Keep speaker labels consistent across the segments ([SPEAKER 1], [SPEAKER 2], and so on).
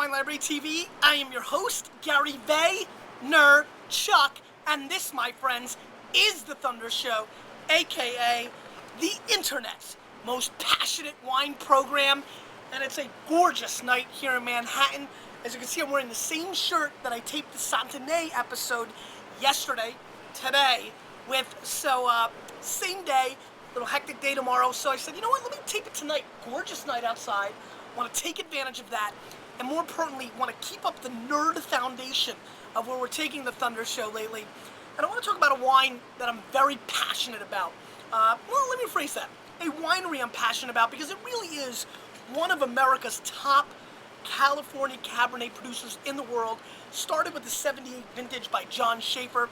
[SPEAKER 1] Wine Library TV. I am your host, Gary Vaynerchuk, and this, my friends, is the Thunder Show, aka the internet's most passionate wine program, and it's a gorgeous night here in Manhattan. As you can see, I'm wearing the same shirt that I taped the Sauvignon episode yesterday, today, with, same day, little hectic day tomorrow, so I said, you know what, let me tape it tonight. Gorgeous night outside. Want to take advantage of that, and more importantly, want to keep up the nerd foundation of where we're taking the Thunder Show lately. And I want to talk about a wine that I'm very passionate about. Well, let me rephrase that. A winery I'm passionate about because it really is one of America's top California Cabernet producers in the world. Started with the 78 vintage by John Shafer.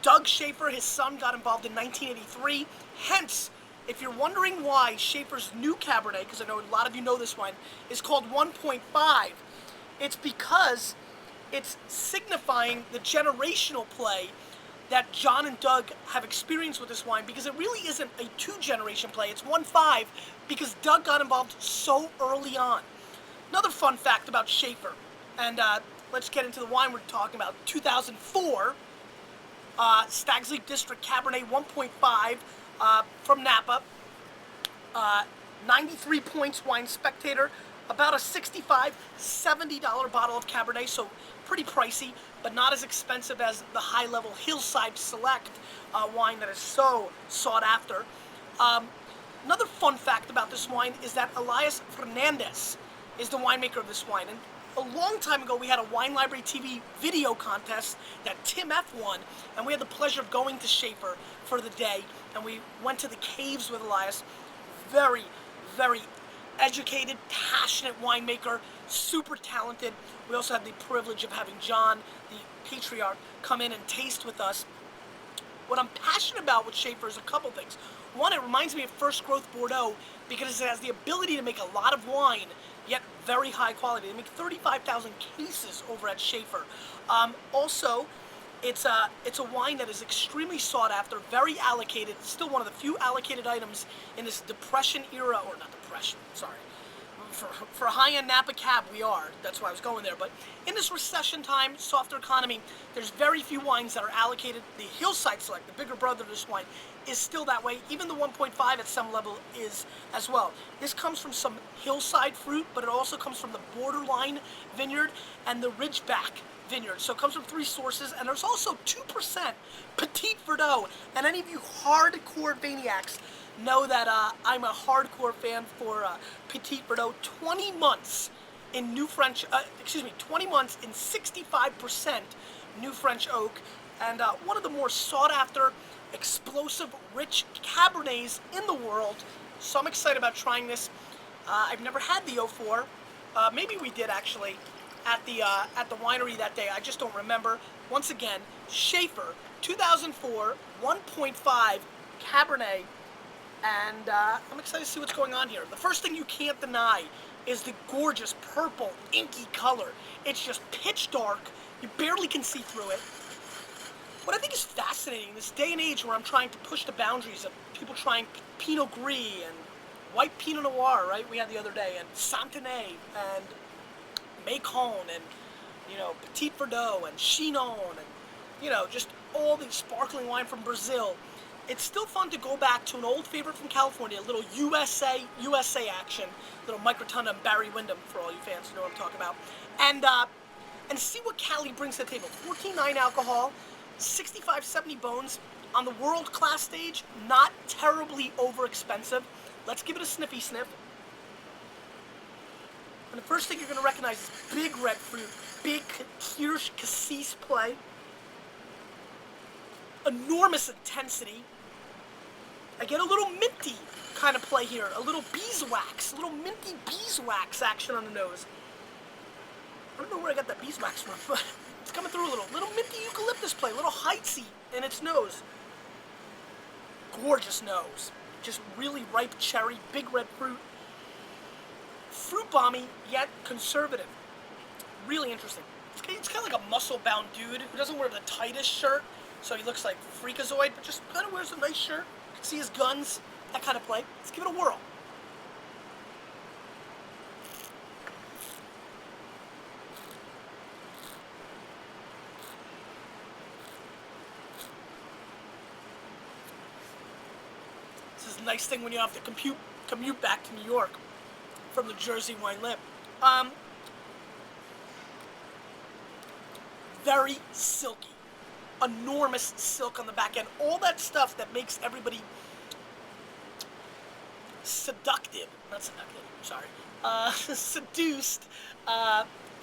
[SPEAKER 1] Doug Shafer, his son, got involved in 1983. Hence, if you're wondering why Shafer's new Cabernet, because I know a lot of you know this wine, is called 1.5, it's because it's signifying the generational play that John and Doug have experienced with this wine, because it really isn't a two-generation play. It's 1.5 because Doug got involved so early on. Another fun fact about Shafer, and let's get into the wine we're talking about. 2004, Stag's Leap District Cabernet 1.5, from Napa, 93 points Wine Spectator, about a $65, $70 bottle of Cabernet, so pretty pricey, but not as expensive as the high-level Hillside Select wine that is so sought after. Another fun fact about this wine is that Elias Fernandez is the winemaker of this wine, and a long time ago, we had a Wine Library TV video contest that Tim F won, and we had the pleasure of going to Shafer for the day, and we went to the caves with Elias. Very, very educated, passionate winemaker, super talented. We also had the privilege of having John, the patriarch, come in and taste with us. What I'm passionate about with Shafer is a couple things. One, it reminds me of First Growth Bordeaux because it has the ability to make a lot of wine, yet very high quality. They make 35,000 cases over at Shafer. Also, it's a wine that is extremely sought after, very allocated. It's still one of the few allocated items in this Depression era, or not Depression, sorry. For high-end Napa Cab, we are. That's why I was going there. But in this recession time, softer economy, there's very few wines that are allocated. The Hillside Select, the bigger brother of this wine, is still that way. Even the 1.5 at some level is as well. This comes from some hillside fruit, but it also comes from the Borderline Vineyard and the Ridgeback Vineyard. So it comes from three sources, and there's also 2% Petit Verdot. And any of you hardcore Vaynerchuks know that I'm a hardcore fan for Petit Verdot. 20 months in 20 months in 65% New French oak, and one of the more sought after, explosive, rich Cabernets in the world. So I'm excited about trying this. I've never had the 04. Maybe we did actually at the winery that day. I just don't remember. Once again, Shafer 2004 1.5 Cabernet. And I'm excited to see what's going on here. The first thing you can't deny is the gorgeous purple, inky color. It's just pitch dark. You barely can see through it. What I think is fascinating, this day and age where I'm trying to push the boundaries of people trying Pinot Gris and white Pinot Noir, right, we had the other day, and Santenay, and Macon, and, you know, Petit Verdot, and Chinon, and, you know, just all the sparkling wine from Brazil. It's still fun to go back to an old favorite from California, a little USA action, little Mike Rotunda and Barry Windham, for all you fans who know what I'm talking about, and see what Cali brings to the table. 14.9 alcohol, 65, 70 bones, on the world-class stage, not terribly over-expensive. Let's give it a sniffy sniff. And the first thing you're going to recognize is big red fruit, big Kirsch Cassis play, enormous intensity. I get a little minty kind of play here, a little beeswax, a little minty beeswax action on the nose. I don't know where I got that beeswax from, but it's coming through a little minty eucalyptus play, a little heightsy in its nose. Gorgeous nose, just really ripe cherry, big red fruit. Fruit bomby, yet conservative. Really interesting. It's kind of like a muscle-bound dude who doesn't wear the tightest shirt, so he looks like freakazoid, but just kind of wears a nice shirt. You can see his guns, that kind of play. Let's give it a whirl. nice thing when you have to commute back to New York from the Jersey Wine Lib. Very silky. Enormous silk on the back end. All that stuff that makes everybody seductive. Not seductive, sorry. Seduced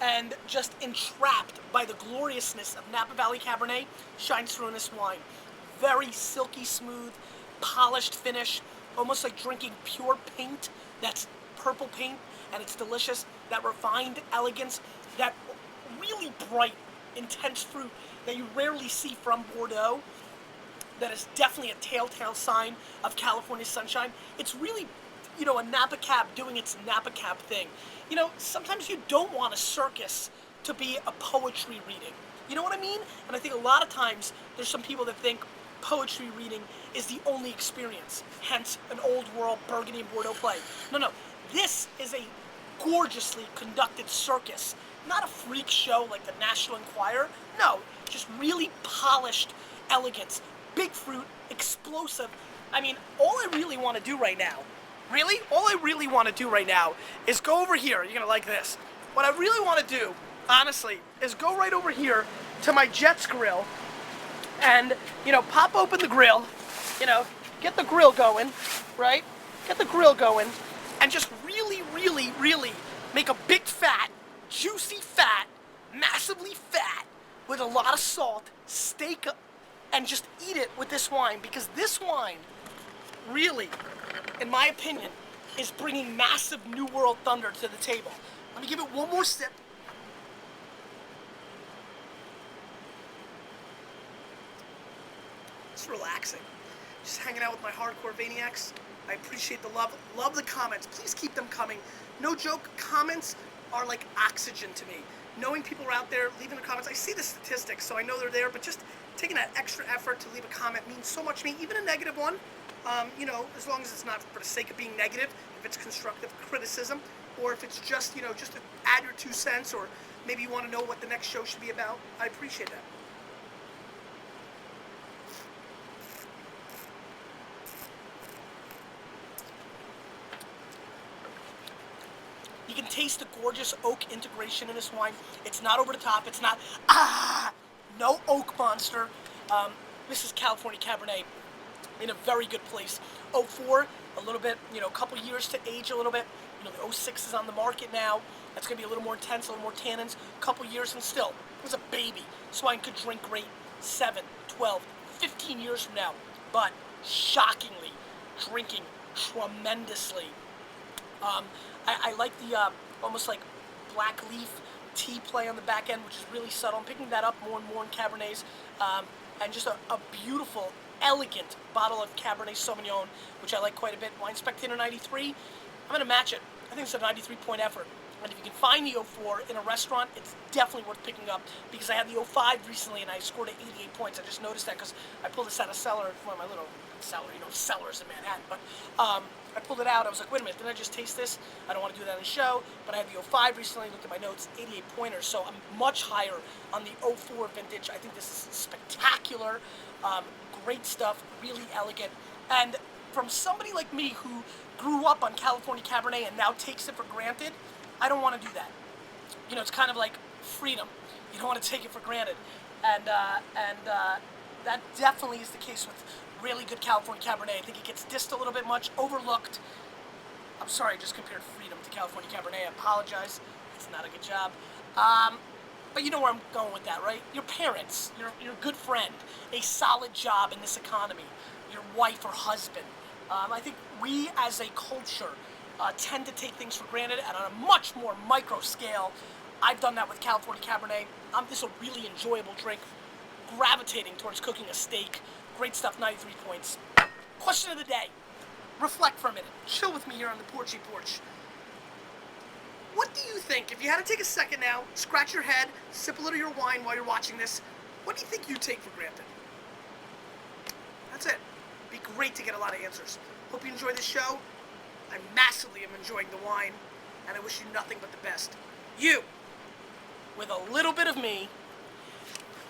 [SPEAKER 1] and just entrapped by the gloriousness of Napa Valley Cabernet shines through in this wine. Very silky smooth, polished finish, almost like drinking pure paint. That's purple paint, and it's delicious. That refined elegance, that really bright, intense fruit that you rarely see from Bordeaux. That is definitely a telltale sign of California sunshine. It's really, you know, a Napa Cab doing its Napa Cab thing. You know, sometimes you don't want a circus to be a poetry reading. You know what I mean? And I think a lot of times there's some people that think poetry reading is the only experience, hence an old world Burgundy and Bordeaux play. No. This is a gorgeously conducted circus, not a freak show like the National Enquirer. No, just really polished elegance, big fruit, explosive. I mean, all I really want to do right now, is go over here. You're gonna like this. What I really want to do, honestly, is go right over here to my Jets grill and, you know, pop open the grill, you know, get the grill going, right? Get the grill going, and just really make a big fat, juicy fat, massively fat, with a lot of salt, steak, and just eat it with this wine, because this wine really, in my opinion, is bringing massive New World thunder to the table. Let me give it one more sip. It's relaxing. Just hanging out with my hardcore Vaynerchuks. I appreciate the love. Love the comments. Please keep them coming. No joke, comments are like oxygen to me. Knowing people are out there leaving the comments, I see the statistics, so I know they're there, but just taking that extra effort to leave a comment means so much to me, even a negative one. You know, as long as it's not for the sake of being negative, if it's constructive criticism, or if it's just, you know, just to add your 2 cents, or maybe you want to know what the next show should be about, I appreciate that. You can taste the gorgeous oak integration in this wine. It's not over the top. It's not, no oak monster. This is California Cabernet in a very good place. 04, a little bit, you know, a couple years to age a little bit. You know, the 06 is on the market now. That's going to be a little more intense, a little more tannins. A couple years and still, it was a baby. This wine could drink great 7, 12, 15 years from now. But shockingly, drinking tremendously. I like the almost like black leaf tea play on the back end, which is really subtle. I'm picking that up more and more in Cabernets. And just a beautiful, elegant bottle of Cabernet Sauvignon, which I like quite a bit. Wine Spectator 93. I'm going to match it. I think it's a 93-point effort. And if you can find the 04 in a restaurant, it's definitely worth picking up, because I had the 05 recently and I scored at 88 points. I just noticed that because I pulled this out of cellar, one of my little cellar, you know, cellars in Manhattan. But I pulled it out. I was like, wait a minute, didn't I just taste this? I don't want to do that on the show. But I had the 05 recently, looked at my notes, 88 pointers. So I'm much higher on the 04 vintage. I think this is spectacular. Great stuff, really elegant. And from somebody like me who grew up on California Cabernet and now takes it for granted, I don't want to do that. You know, it's kind of like freedom. You don't want to take it for granted. And that definitely is the case with really good California Cabernet. I think it gets dissed a little bit much, overlooked. I'm sorry, I just compared freedom to California Cabernet. I apologize. It's not a good job. But you know where I'm going with that, right? Your parents, your good friend, a solid job in this economy, your wife or husband. I think we as a culture tend to take things for granted, and on a much more micro scale. I've done that with California Cabernet. This is a really enjoyable drink, gravitating towards cooking a steak. Great stuff, 93 points. Question of the day. Reflect for a minute. Chill with me here on the porchy porch. What do you think, if you had to take a second now, scratch your head, sip a little of your wine while you're watching this, what do you think you take for granted? That's it. It'd be great to get a lot of answers. Hope you enjoy the show. I massively am enjoying the wine, and I wish you nothing but the best. You, with a little bit of me,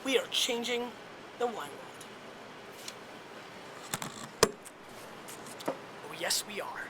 [SPEAKER 1] we are changing the wine world. Yes, we are.